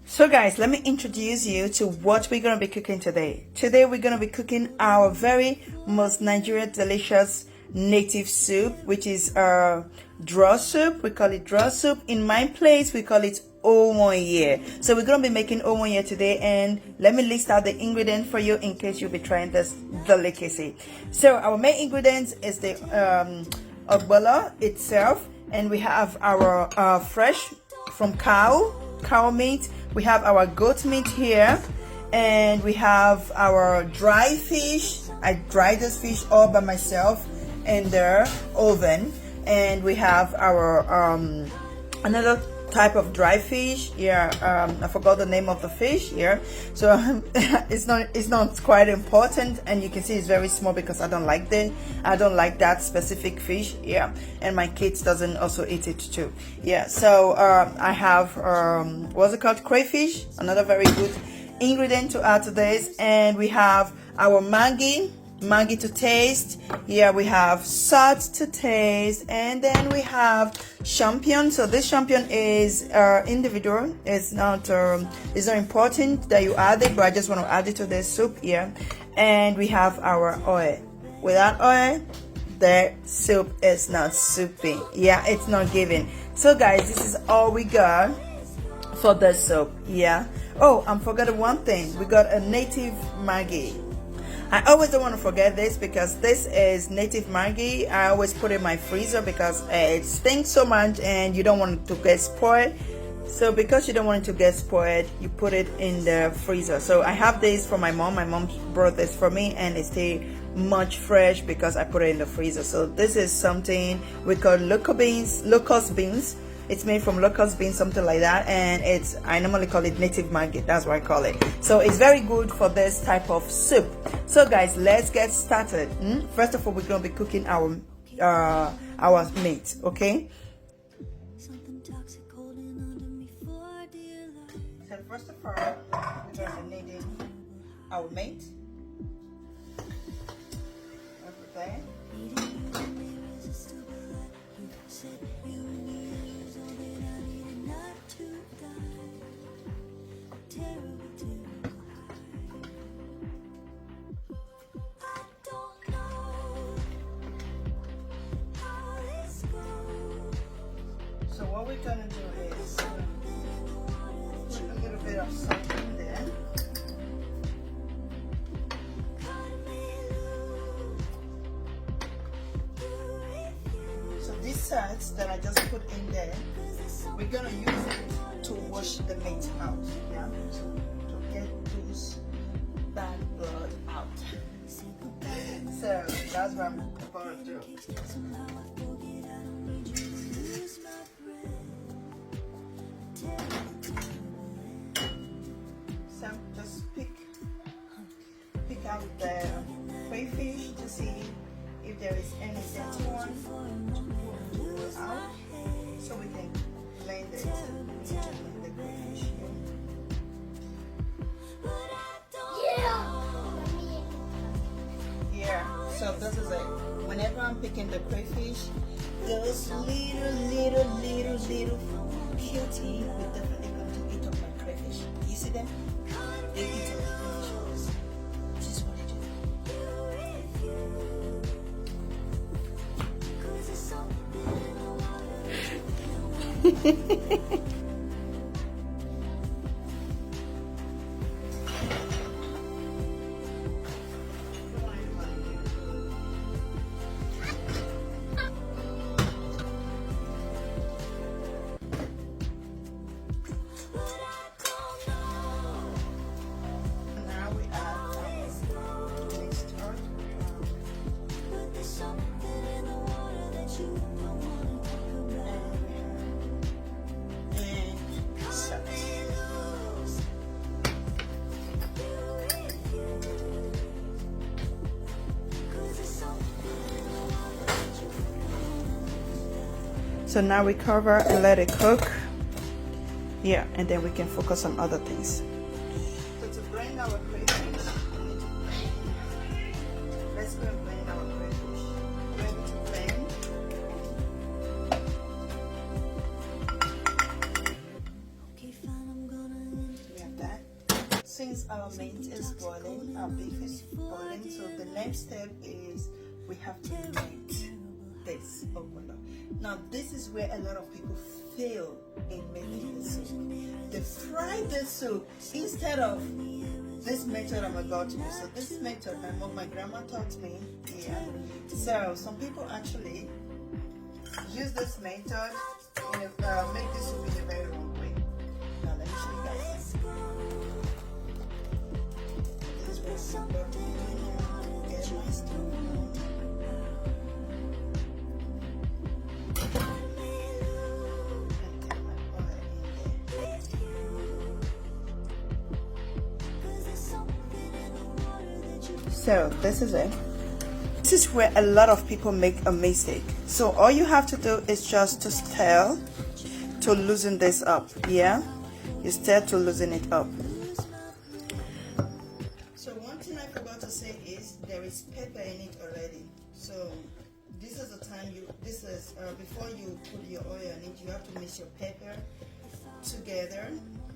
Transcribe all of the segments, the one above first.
So guys, let me introduce you to what we're going to be cooking today. Today we're going to be cooking our very most Nigerian delicious native soup, which is draw soup. We call it draw soup. In my place, we call it Ogbono. So we're going to be making Ogbono today, and let me list out the ingredients for you in case you'll be trying this delicacy. So our main ingredients is the Ogbono itself, and we have our fresh from cow meat. We have our goat meat here, and we have our dry fish. I dried this fish all by myself in the oven, and we have our another type of dry fish here. I forgot the name of the fish here, so it's not quite important, and you can see it's very small because I don't like that specific fish here, and my kids doesn't also eat it too. Yeah, so I have what's it called, crayfish, another very good ingredient to add to this, and we have our Maggi to taste. Here we have salt to taste, and then we have champignon. So this champignon is individual. It's not important that you add it, but I just want to add it to this soup here. And we have our oil. Without oil, the soup is not soupy. Yeah, it's not giving. So guys, this is all we got for the soup. Yeah. Oh, I'm forgetting one thing. We got a native Maggi. I always don't want to forget this because this is native Maggi. I always put it in my freezer because it stinks so much and you don't want it to get spoiled. So because you don't want it to get spoiled, you put it in the freezer. So I have this for my mom. My mom brought this for me, and it stayed much fresh because I put it in the freezer. So this is something we call locust beans. It's made from locust beans, something like that, and I normally call it native Maggi. That's what I call it. So it's very good for this type of soup. So guys, let's get started. First of all, we're going to be cooking our meat, okay? So first of all, we're going to be needing our meat. Okay. So what we're gonna do is put a little bit of salt in there. So these salts that I just put in there, we're gonna use it to wash the meat out, yeah, to get those bad blood out. So that's what I'm about to do. So just pick out the crayfish to see if there is any dirty one to pull out, so we can blend it into the crayfish here. So this is it. Whenever I'm picking the crayfish, those little cutie will definitely come to eat up my crayfish. You see them? They eat up the crayfish. This is what they do. So now we cover and let it cook. Yeah, and then we can focus on other things. So to blend our crayfish, let's go and blend our crayfish. Ready to blend. Okay, fine, I'm gonna since our meat is boiling, our beef is boiling, so the next step is we have to make this ogbono. Now this is where a lot of people fail in making the soup. They fry the soup instead of this method I'm about to do. So this method my grandma taught me. Yeah. So some people actually use this method in make this soup in a very wrong way. Now let me show you guys. This is what I'm about to do now. Get my stove. So this is it. This is where a lot of people make a mistake. So all you have to do is just to stir to loosen this up. Yeah, you stir to loosen it up. So one thing I forgot to say is there is pepper in it already. So this is the time before you put your oil in it, you have to mix your pepper together,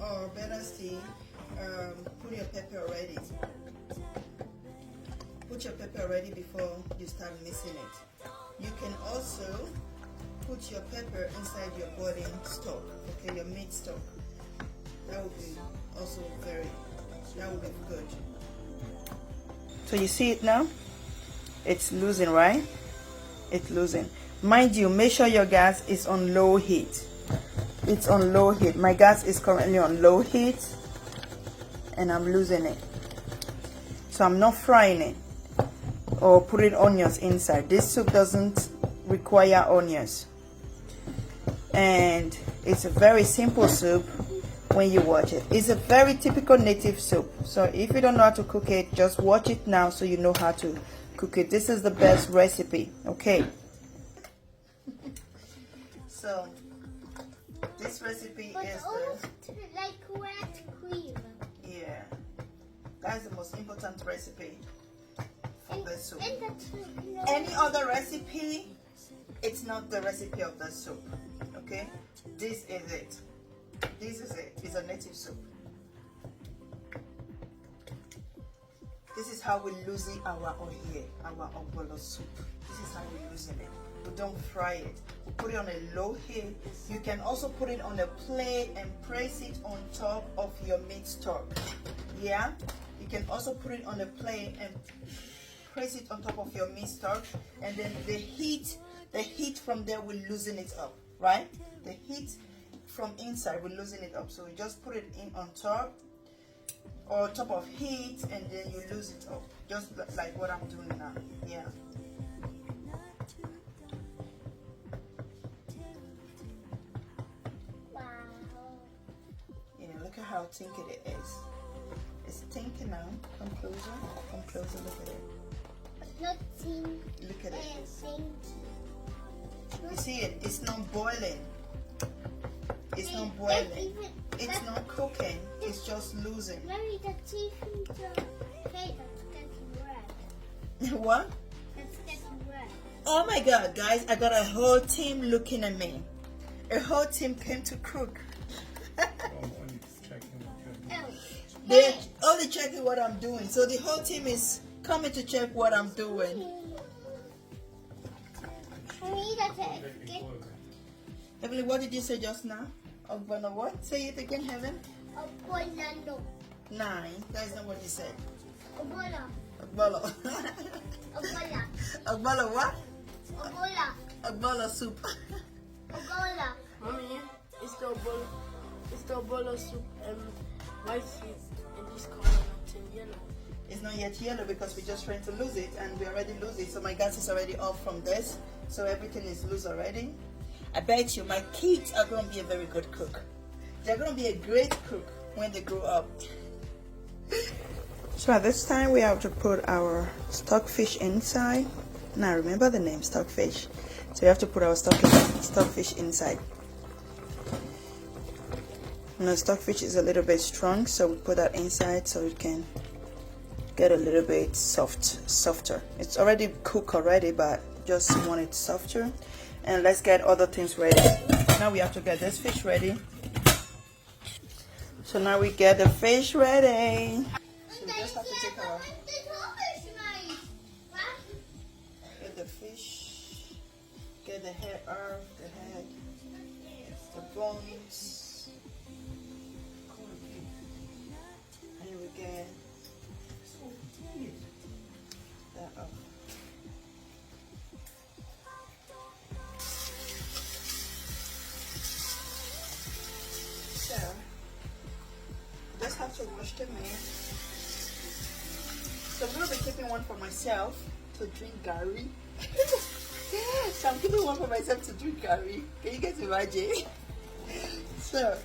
or better still, put your pepper already. Put your pepper ready before you start mixing it. You can also put your pepper inside your boiling stock, okay, your meat stock. That would be also that would be good. So you see it now? It's losing, right? It's losing. Mind you, make sure your gas is on low heat. It's on low heat. My gas is currently on low heat and I'm losing it. So I'm not frying it or putting onions inside. This soup doesn't require onions, and it's a very simple soup when you watch it. It's a very typical native soup, so if you don't know how to cook it, just watch it now so you know how to cook it. This is the best recipe, okay? So this recipe is like wet cream. Yeah, that's the most important recipe for the soup. Any other recipe, it's not the recipe of the soup, okay? This is it. This is it. It's a native soup. This is how we loosen our ohiye, our ogbono soup. This is how we loosen it. We don't fry it. We put it on a low heat. You can also put it on a plate and place it on top of your meat stock. Yeah? You can also put it on a plate and place it on top of your meat stock, and then the heat from there will loosen it up, right? The heat from inside will loosen it up. So you just put it in on top or top of heat, and then you lose it up, just like what I'm doing now. Yeah. Wow. Yeah, look at how tinky it is. It's tinky now. Come closer. Come closer. Look at it. Not tinky. Look at it. Tinky. You see it? It's not boiling. It's not boiling. It's not cooking. It's just losing. Maybe the teeth and the face that's getting red. What? That's getting red. Oh my God, guys! I got a whole team looking at me. A whole team came to cook. They're only checking what I'm doing. So the whole team is coming to check what I'm doing. Evelyn, what did you say just now? Ogbono what? Say it again, Heaven. Ogbono. 9. That's not what you said. Ogbono. Ogbono. Ogbono. Ogbono what? Ogbono. Ogbono soup. Ogbono. Mommy, it's the Ogbono. It's the Ogbono soup and white soup in this color, not in yellow. It's not yet yellow because we're just trying to lose it, and we already lose it. So my gas is already off from this, so everything is loose already. I bet you my kids are going to be a very good cook. They're going to be a great cook when they grow up. So at this time we have to put our stockfish inside. Now remember the name, stockfish. So we have to put our stockfish inside. You know, stockfish is a little bit strong, so we put that inside so it can get a little bit softer. It's already cooked already, but just want it softer. And let's get other things ready. Now we have to get this fish ready. So So now we get the fish ready. So we just have to take our get the fish, get the hair off, the head, the bones, and we get that off. So just have to wash the meat. So I'm gonna be keeping one for myself to drink gari. So I'm keeping one for myself to drink gari. Can you guys imagine? So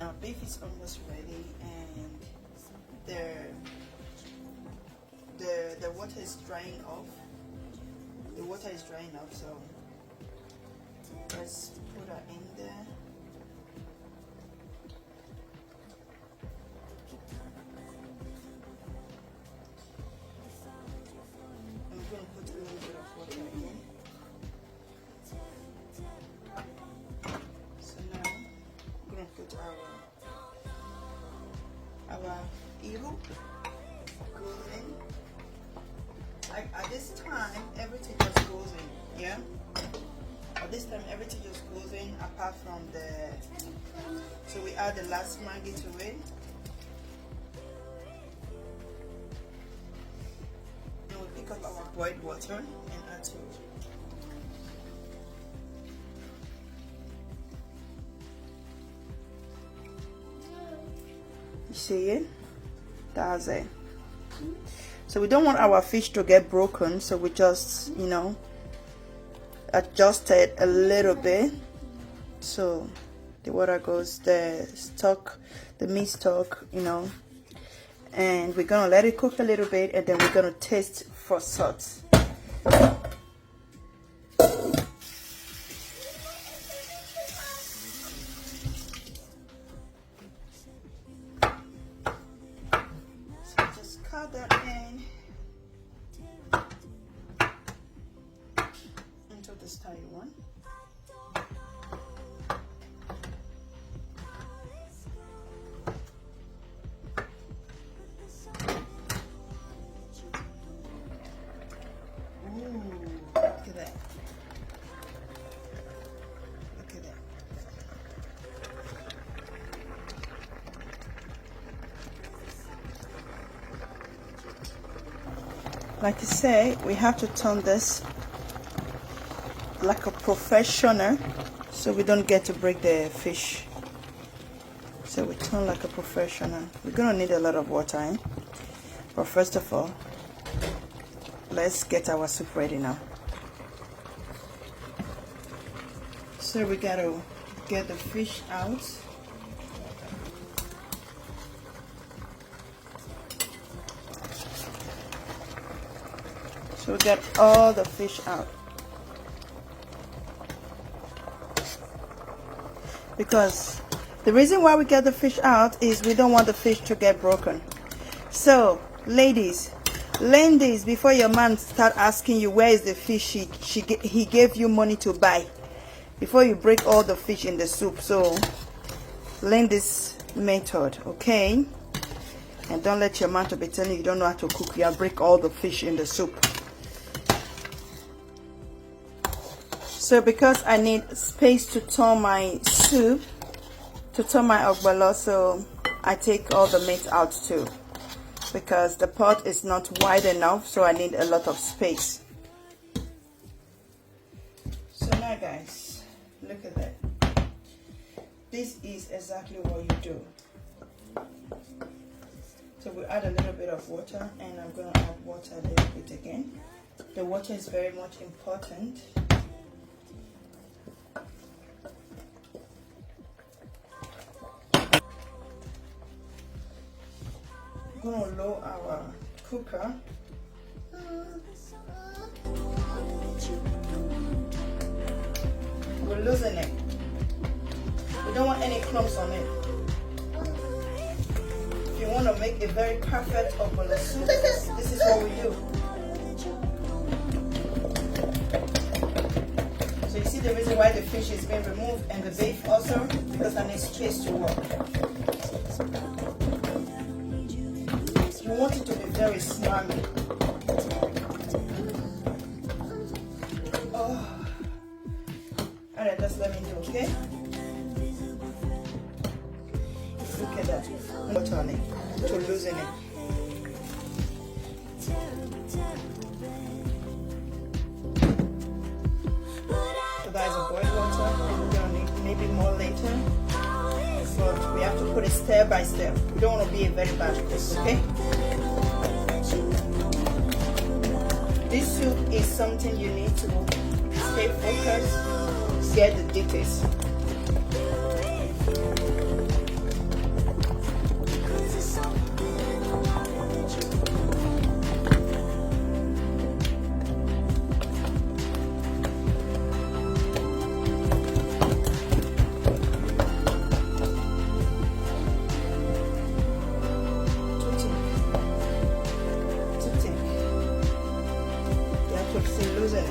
our beef is almost ready, and the water is drying off. The water is drying off, so let's put her in there. I'm going to put a little bit of water in. So now I'm going to put our iru goes in. Like at this time, everything just goes in, yeah? At this time, everything just goes in apart from so we add the last Maggi to it. And we pick up our boiled water and add to it. You see it? That's it. So we don't want our fish to get broken, so we just, adjust it a little bit so the water goes, the meat stock, and we're gonna let it cook a little bit, and then we're gonna taste for salt. The style one. Ooh, look at that. Look at that. Like I say, we have to turn this like a professional, so we don't get to break the fish. So we turn like a professional. We're gonna need a lot of water, but first of all, let's get our soup ready now. So we gotta get the fish out. So we get all the fish out. Because the reason why we get the fish out is we don't want the fish to get broken. So ladies, learn this before your man start asking you where is the fish he gave you money to buy, before you break all the fish in the soup. So learn this method, okay? And don't let your man to be telling you don't know how to cook. You break all the fish in the soup. So because I need space to turn my soup, to turn my ogbono, so I take all the meat out too, because the pot is not wide enough, so I need a lot of space. So now guys, look at that. This is exactly what you do. So we add a little bit of water, and I'm going to add water a little bit again. The water is very much important. We're going to lower our cooker. We're losing it. We don't want any clumps on it. If you want to make a very perfect ogbono soup, this is what we do. see the reason why the fish is being removed and the beef also? Because I need space to work. You want it to be very smarmy. Oh. Alright, just let me do, okay? Look at that. Water on it to loosen it. So that is a boiled water, and we're gonna need maybe more later. But we have to put it step by step. We don't want to be a very bad cook, okay? This soup is something you need to stay focused, get the details. Loosen it.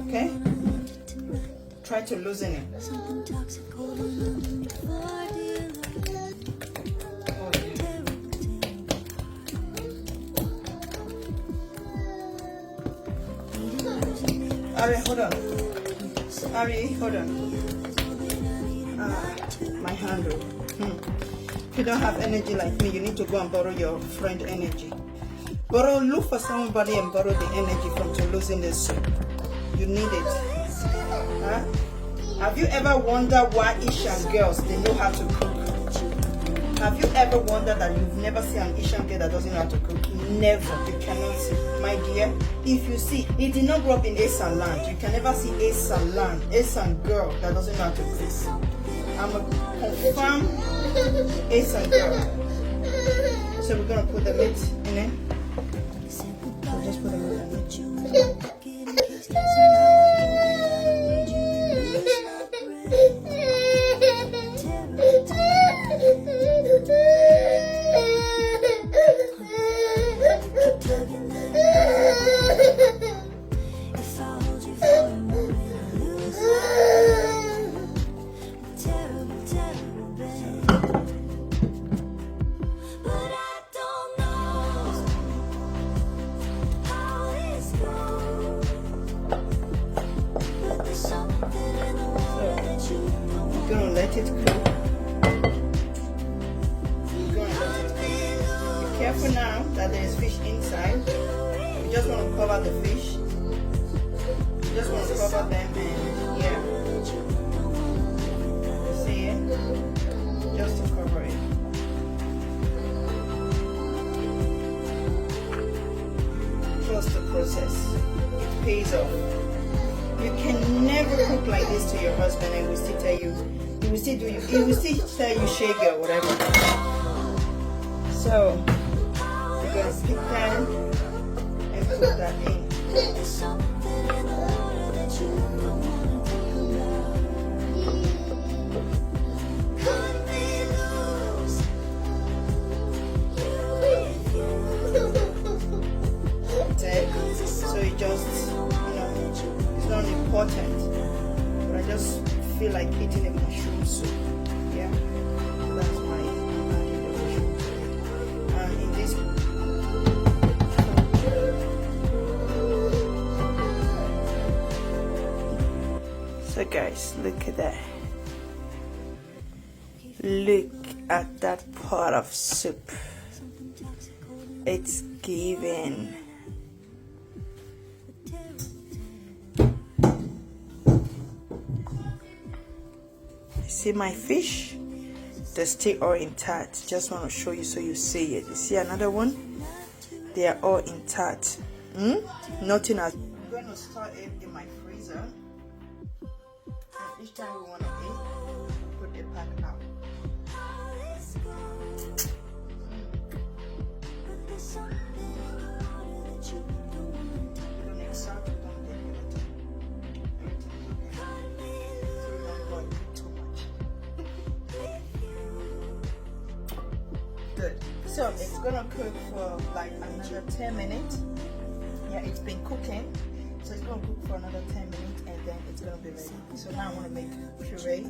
Okay? Try to loosen it. Ari, hold on. Ari, hold on. My handle. If you don't have energy like me, you need to go and borrow your friend energy. Look for somebody and borrow the energy from to losing this soup. You need it. Huh? Have you ever wondered why Asian girls, they know how to cook? Have you ever wondered that you've never seen an Asian girl that doesn't know how to cook? Never. You cannot see. My dear, if you see, he did not grow up in Asian land. You can never see Asian land, Asian girl that doesn't know how to cook. I'm a confirmed Asian girl. So we're going to put the meat in it. Just put a little let it cook. Be careful now that there is fish inside. You just want to cover the fish. You just want to cover them and yeah. You see it? Just to cover it. Trust the process. It pays off. You can never cook like this to your husband and he will still tell you, he will still tell you shake or whatever. So you're gonna pick that and put that in. So you just, it's not important, but I just feel like eating a mushroom soup. Yeah, that's why I'm adding the mushroom to it. And in this, so guys, look at that. Look at that pot of soup. It's giving. See my fish? They're still all intact. Just want to show you so you see it. You see another one? They are all intact. Nothing has. I'm going to store it in my freezer. And each time we want to eat, put the pack out. Good. So it's gonna cook for like another 10 minutes. Yeah, it's been cooking, so it's gonna cook for another 10 minutes, and then it's gonna be ready. So now I want to make puree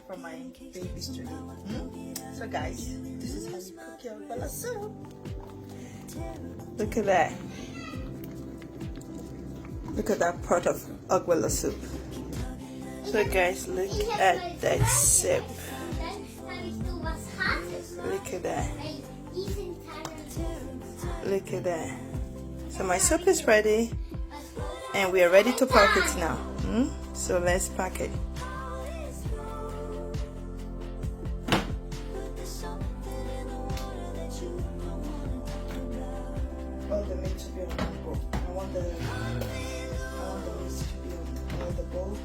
for my babies to eat. So guys, this is how you cook your Ogbono soup. Look at that. Look at that pot of Ogbono soup. So guys, look at that soup. Look at that. Look at that. So my soup is ready and we are ready to pack it now. So let's pack it. All the meat to be on the bowl. I want the meat to be on the bowl.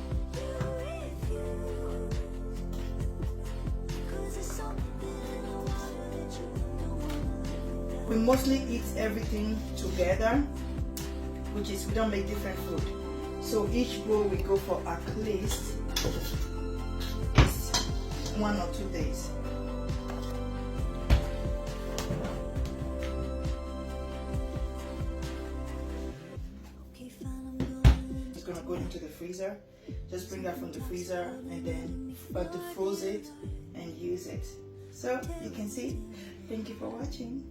We mostly eat everything together, which is we don't make different food. So each bowl we go for at least 1 or 2 days. It's gonna go into the freezer. Just bring that from the freezer and then defroze it and use it. So you can see. Thank you for watching.